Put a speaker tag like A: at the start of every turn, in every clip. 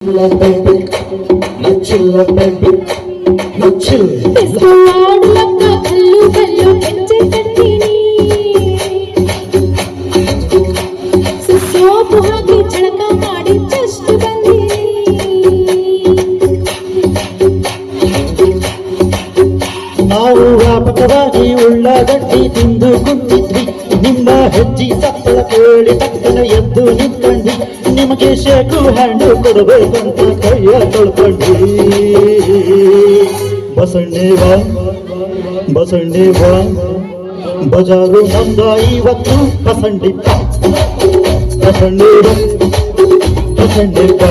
A: ನಾವು ವ್ಯಾಪಕವಾಗಿ ಉಳ್ಳಾಗಡ್ಡಿ ತಿಂದು ಕುಂತಿದ್ವಿ. ನಿಮ್ಮ ಹೆಜ್ಜಿ ಸತ್ತಳ ಕೇಳಿ ತಕ್ಕನ ಎದ್ದು ನಿಂತ್ಕೊಂಡಿ. ನಿಮಗೆ ಶೇಕು ಹ್ಯಾಂಡು ಕೊಡಬೇಕಂತ ಕೈಯ ತೊಳ್ಕೊಂಡಿ. ಬಸಣ್ಣೇವಾ ಬಸಣ್ಣೇವಾ ಬಜಾರು ನಮ್ದ ಇವತ್ತು ಬಸಂಡಿ ಬಸಣ್ಣೇವ ಬಸಣ್ಣಿಪ್ಪ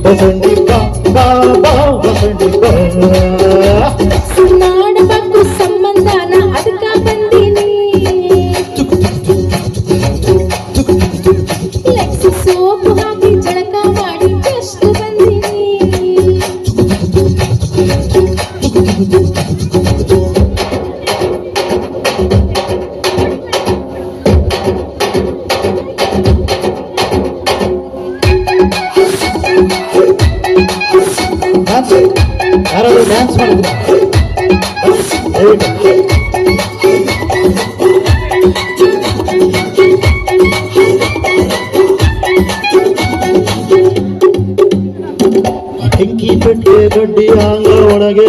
A: ಬಸಣ್ಣಿಪ್ಪ ಬಾಬಾ ಬಸಣ್ಣಿಪ್ಪ
B: ಮಾಡಬೇಕು ಸಂಬಂಧನ ಅದಕ್ಕ ಬಂದೀನಿ. ಲೆಕ್ಸಿ ಸೋಪು ಹಾಕಿ ಜಳಕ ಮಾಡಿ ಎಷ್ಟು ಬಂದೀನಿ.
A: ಯಾರಾದ್ರೂ ಡ್ಯಾನ್ಸ್ ಮಾಡಿದ್ರು ಬೆಂಕಿ ಪೆಟ್ಟೆ ಗಡ್ಡಿ ಹಂಗ ಒಳಗೆ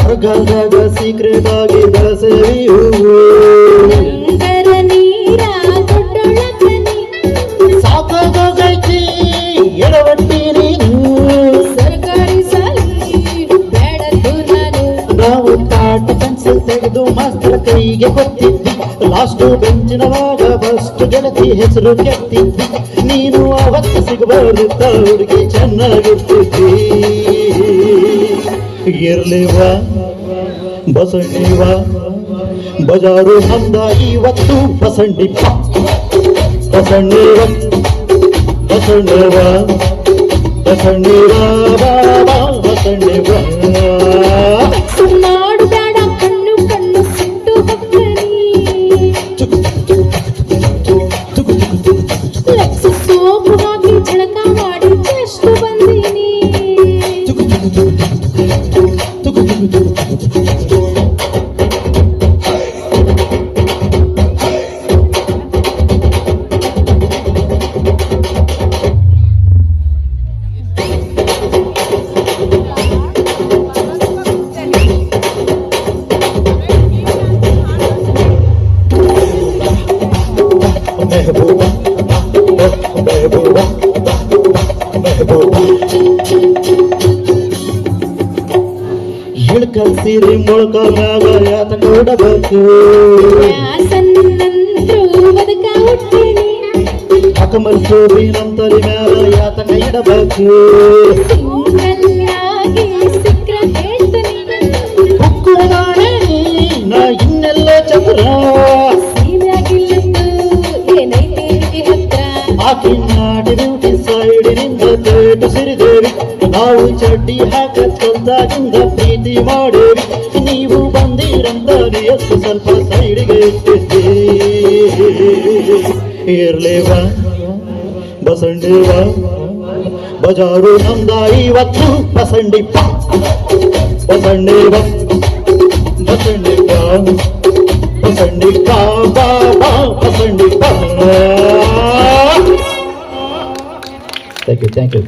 A: ಹೊರಗಾದಾಗ ಸೀಕ್ರೆಟ್ ಆಗಿ ಬೆಳೆಸೇವಿ ಹೂವು. ಸಾಕಾಗೈತಿ ಎಡವಟ್ಟಿ ನೀನು
B: ಸರ್ಕಾರಿ ಸಾಲಿ ಬೇಡದ್ದು ನಾನು.
A: ನಾವು ತಾಟ ಪೆನ್ಸಿಲ್ ತೆಗೆದು ಮಾಸ್ತರ ಕೈಗೆ ಕೊಟ್ಟಿದ್ವಿ. ಲಾಸ್ಟು ಬೆಂಚಿನವಾಗ ಬಸ್ಟ್ ಗೆಳತಿ ಹೆಸರು ಕೆತ್ತಿದ್ವಿ. ನೀನು ಅವತ್ತು ಸಿಗಬಾರ್ದು ಹುಡುಗಿ ಚೆನ್ನಾಗಿರ್ತಿದ್ವಿ. ಇರ್ಲಿವಾ ಬಸಣ್ಣಿವಾ ಬಜಾರು ನಮ್ದ ಇವತ್ತು ಬಸಣ್ಣಿಪ್ಪ ಬಸಣ್ಣೀವ ಬಸಣ್ಣೀವ ಬಸಣ್ಣೀವ ಬಾಬಾ ಬಸಣ್ಣೀವ
B: ಮಾಡು ಬೇಡ ಕಣ್ಣು ಕಣ್ಣು ಸಿಟ್ಟು ಹೋಗ್ತಾನೆ. ಲೆಕ್ಸಿ ಸೋಪು ಹಾಕಿ ಜಳಕ ಮಾಡಿ ಎಷ್ಟು ಬಂದೀನಿ.
A: ಮೆಹಬೂಬಾ ಮೆಹಬೂಬಾ ಮೆಹಬೂಬಾ ಇಳ್ಕಲ್ ಸೀರೆ ಮೊಳಕಾಗ ಯಾತ ಕೊಡಬೇಕು.
B: ಅದಕ್ಕ ಹುಟ್ಟೀನಿ.
A: ಅಕಮಲ್ ಚೋರಿ ನಂತರಿ ಮ್ಯಾಲ ಯಾತ ಕೈ ಇಡಬೇಕು.
B: ಸಿಂಗಲ್ಲಾಗಿ ಸಿಕ್ರ ಹೇಳ್ತಾನೆ.
A: ಹುಕ್ಕುದಾಣೆ ನಾ ಇನ್ನೆಲ್ಲ ಚಂದ್ರ
B: ಏನೈತಿ ಹತ್ರ
A: ಆಕಿನ್ನಾಡಿ ಬ್ಯೂಟಿ ಸೈಡಿನಿಂದ ತೇಟು ಸಿರಿದೇವಿ. ನಾವು ಚಡ್ಡಿ ಹಾಕ ತಂದಾಗಿಂದ ಪ್ರೀತಿ ಮಾಡೇವಿ. ನೀವು ಬಂದಿರಂತ ಎಷ್ಟು ಸ್ವಲ್ಪ ಸೈಡಿಗೆ ಇಟ್ಟಿದ್ದಿ. ಇರ್ಲೇವಾ ಬಸಂಡಿವಾ ಬಜಾರು ನಮ್ದ ಇವತ್ತು ಬಸಂಡಿಪ್ಪ ಬಸಂಡಿವ ಬಸಂಡಿಪ್ಪ ಬಸಂಡಿಪ್ಪ ಬಾಬಾ ಬಸಂಡಿಪ್ಪ. Thank you